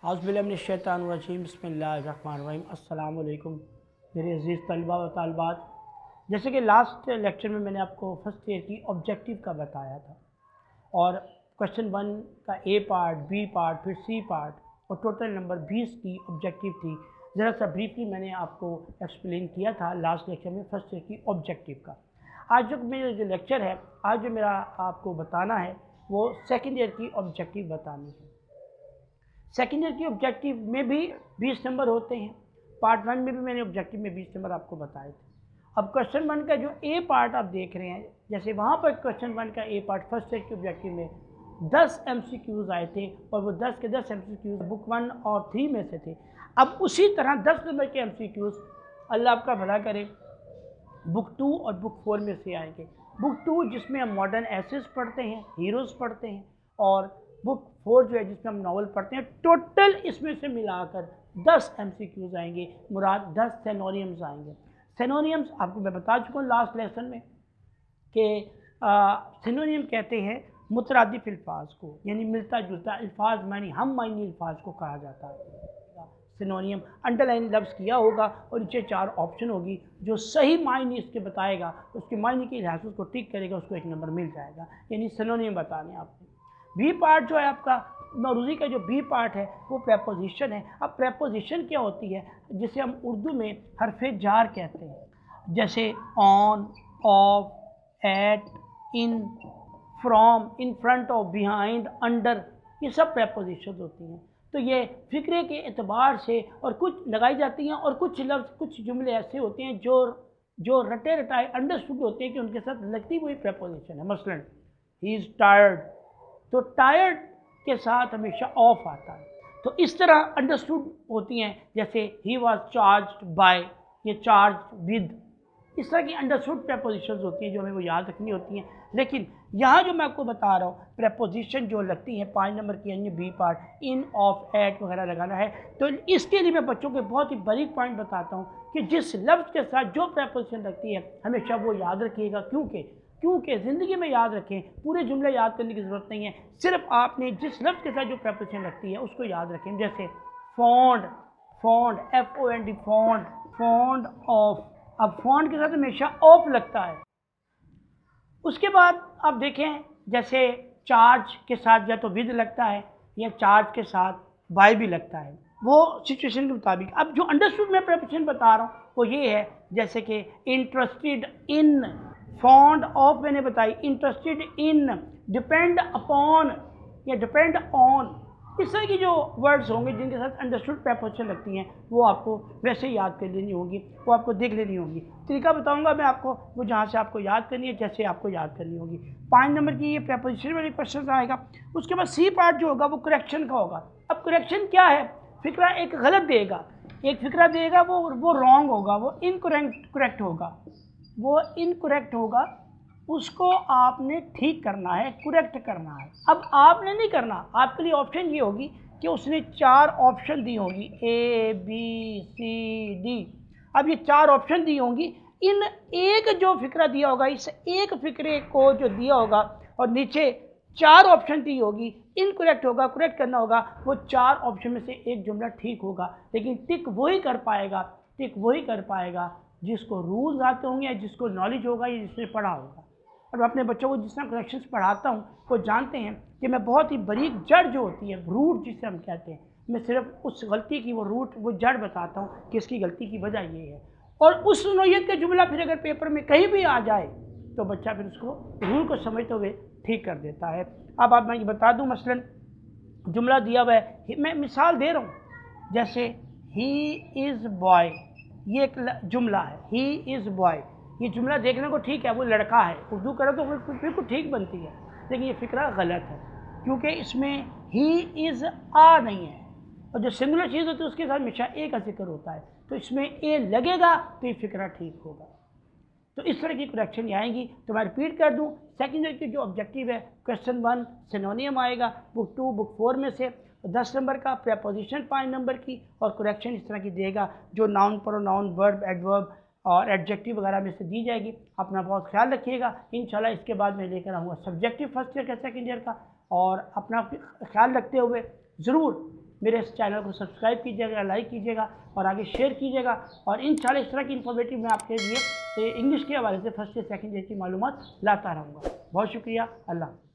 औज़ुबिल्लाहिमिनश्शैतानिर्रजीम बिस्मिल्लाहिर्रहमानिर्रहीम। अस्सलाम वालेकुम मेरे अज़ीज़ तलबा व तालिबात। जैसे कि लास्ट लेक्चर में मैंने आपको फर्स्ट ईयर की ऑब्जेक्टिव का बताया था और क्वेश्चन 1 का ए पार्ट, बी पार्ट, फिर सी पार्ट और टोटल नंबर 20 की ऑब्जेक्टिव थी। ज़रा सा ब्रीफली मैंने आपको एक्सप्लेन किया था लास्ट लेक्चर में फर्स्ट ईयर की ऑब्जेक्टिव का। आज जो मेरा जो लेक्चर है, आज जो मेरा आपको बताना है वो सेकेंड ईयर की ऑब्जेक्टिव बतानी है। सेकेंड ईयर की ऑब्जेक्टिव में भी 20 नंबर होते हैं। पार्ट 1 में भी मैंने ऑब्जेक्टिव में 20 नंबर आपको बताए थे। अब क्वेश्चन 1 का जो ए पार्ट आप देख रहे हैं, जैसे वहाँ पर क्वेश्चन 1 का ए पार्ट फर्स्ट ईयर की ऑब्जेक्टिव में 10 MCQs आए थे और वो 10 के 10 MCQs बुक 1 और 3 में से थे। अब उसी तरह 10 नंबर के MCQs अल्लाह आपका भला करे बुक 2 और बुक 4 में से आएंगे। बुक 2 जिसमें हम मॉडर्न एसेस पढ़ते हैं, हीरोज़ पढ़ते हैं, और बुक 4 जो है जिसमें हम नावल पढ़ते हैं। टोटल इसमें से मिलाकर 10 MCQs आएंगे, मुराद 10 सिनोनिम्स आएंगे। सिनोनिम्स आपको मैं बता चुका हूँ लास्ट लेसन में कि सिनोनिम कहते हैं मुतरादिफ अल्फाज को, यानी मिलता जुलता अल्फाज मानी हम मायनी अल्फाज को कहा जाता है सिनोनियम। अंडरलाइन लफ्ज़ किया होगा और नीचे 4 ऑप्शन होगी, जो सही मायने इसके बताएगा उसके मायने के लिहाज से उसको टिक करेगा, उसको 1 नंबर मिल जाएगा। यानी सिनोनिम बताने आपने। बी पार्ट जो है आपका मौरूज़ी का जो बी पार्ट है वो प्रेपोजिशन है। अब प्रेपोजिशन क्या होती है, जिसे हम उर्दू में हरफ़े जार कहते हैं, जैसे on, off, at, in, from, in front of, behind, under, ये सब प्रेपोजिशन होती हैं। तो ये फ़िक्रे के एतबार से और कुछ लगाई जाती हैं और कुछ लफ्ज़, कुछ जुमले ऐसे होते हैं जो रटे रटाए अंडरस्टूड होते हैं कि उनके साथ लगती हुई प्रेपोजिशन है। मसलन ही इज़ टायर्ड, तो टायर्ड के साथ हमेशा ऑफ आता है। तो इस तरह अंडरस्टूड होती हैं, जैसे ही वाज चार्ज्ड बाय, ये चार्ज विद, इस तरह की अंडरस्टूड प्रेपोजिशंस होती हैं जो हमें वो याद रखनी होती हैं। लेकिन यहाँ जो मैं आपको बता रहा हूँ प्रेपोजिशन जो लगती हैं 5 नंबर की, यानी B part, in, of, at वगैरह लगाना है, तो इसके लिए मैं बच्चों को बहुत ही बारीक पॉइंट बताता हूँ कि जिस लफ्ज़ के साथ जो प्रेपोजिशन लगती है हमेशा वो याद रखिएगा। क्योंकि ज़िंदगी में याद रखें, पूरे जुमले याद करने की ज़रूरत नहीं है, सिर्फ आपने जिस लफ्ज़ के साथ जो प्रेपोजिशन लगती है उसको याद रखें। जैसे fond, fond, FOND, fond, fond of. अब फॉन्ड के साथ हमेशा ऑफ लगता है। उसके बाद आप देखें, जैसे चार्ज के साथ या तो विद लगता है या चार्ज के साथ बाय भी लगता है, वो सिचुएशन के मुताबिक। अब जो अंडरस्टूड मैं प्रेपोजिशन बता रहा हूँ वो ये है, जैसे कि इंटरेस्टेड इन, फॉन्ड ऑफ मैंने बताई, इंटरेस्टेड इन, डिपेंड अपॉन या डिपेंड ऑन, इस तरह की जो वर्ड्स होंगे जिनके साथ अंडरस्टूड प्रेपोजिशन लगती हैं वो आपको वैसे ही याद कर लेनी होगी, वो आपको देख लेनी होगी। तरीका बताऊंगा मैं आपको, वो जहाँ से आपको याद करनी है, जैसे आपको याद करनी होगी। 5 नंबर की ये प्रेपोजिशन वाली क्वेश्चन आएगा। उसके बाद सी पार्ट जो होगा वो करेक्शन का होगा। अब करेक्शन क्या है, फिक्रा एक गलत देगा, एक फिक्रा देगा वो रॉन्ग होगा, वो इनकरेक्ट होगा, वो इनकरेक्ट होगा, उसको आपने ठीक करना है, करेक्ट करना है। अब आपने नहीं करना, आपके लिए ऑप्शन ये होगी कि उसने 4 ऑप्शन दी होगी, ABCD। अब ये 4 ऑप्शन दी होंगी, इन एक जो फिक्रा दिया होगा, इस एक फिक्रे को जो दिया होगा और नीचे 4 ऑप्शन दी होगी, इनकरेक्ट होगा, करेक्ट करना होगा, वो 4 ऑप्शन में से एक जुमला ठीक होगा। लेकिन टिक वही कर पाएगा जिसको रूल्स आते होंगे या जिसको नॉलेज होगा या जिसने पढ़ा होगा। और मैं अपने बच्चों को जिस तरह करेक्शंस पढ़ाता हूँ वो जानते हैं कि मैं बहुत ही बारीक जड़ जो होती है, रूट जिसे हम कहते हैं, मैं सिर्फ उस गलती की वो जड़ बताता हूँ कि इसकी गलती की वजह ये है। और उस नौइयत का जुमला फिर अगर पेपर में कहीं भी आ जाए तो बच्चा फिर उसको रूल को समझते हुए ठीक कर देता है। अब आप मैं ये बता दूँ, मसलन जुमला दिया हुआ है, मैं मिसाल दे रहा हूँ, जैसे ही इज़ बॉय, ये एक जुमला है, ही इज़ बॉय। ये जुमला देखने को ठीक है, वो लड़का है, उर्दू करो तो बिल्कुल ठीक बनती है, लेकिन ये फिक्रा गलत है क्योंकि इसमें ही इज़ आ नहीं है, और जो सिंगुलर चीज़ होती है उसके साथ हमेशा ए का जिक्र होता है, तो इसमें ए लगेगा तो ये फिक्रा ठीक होगा। तो इस तरह की करेक्शन आएंगी। तो मैं रिपीट कर दूं, सेकेंड ईयर की जो ऑब्जेक्टिव है, क्वेश्चन 1 सिनोनियम आएगा, बुक 2 बुक 4 में से 10 नंबर का, प्रेपोजिशन 5 नंबर की, और करेक्शन इस तरह की देगा जो नाउन, प्रोनाउन, वर्ब, एडवर्ब और एडजेक्टिव वगैरह में से दी जाएगी। अपना बहुत ख्याल रखिएगा। इंशाल्लाह इसके बाद मैं लेकर आऊँगा सब्जेक्टिव फर्स्ट ईयर का, सेकेंड ईयर का, और अपना ख्याल रखते हुए ज़रूर मेरे इस चैनल को सब्सक्राइब कीजिएगा, लाइक कीजिएगा और आगे शेयर कीजिएगा। और इंशाल्लाह इस तरह की इन्फॉर्मेटिव मैं आपके लिए इंग्लिश के हवाले से फर्स्ट या सेकंड ईयर की मालूमात लाता रहूँगा। बहुत शुक्रिया। अल्लाह।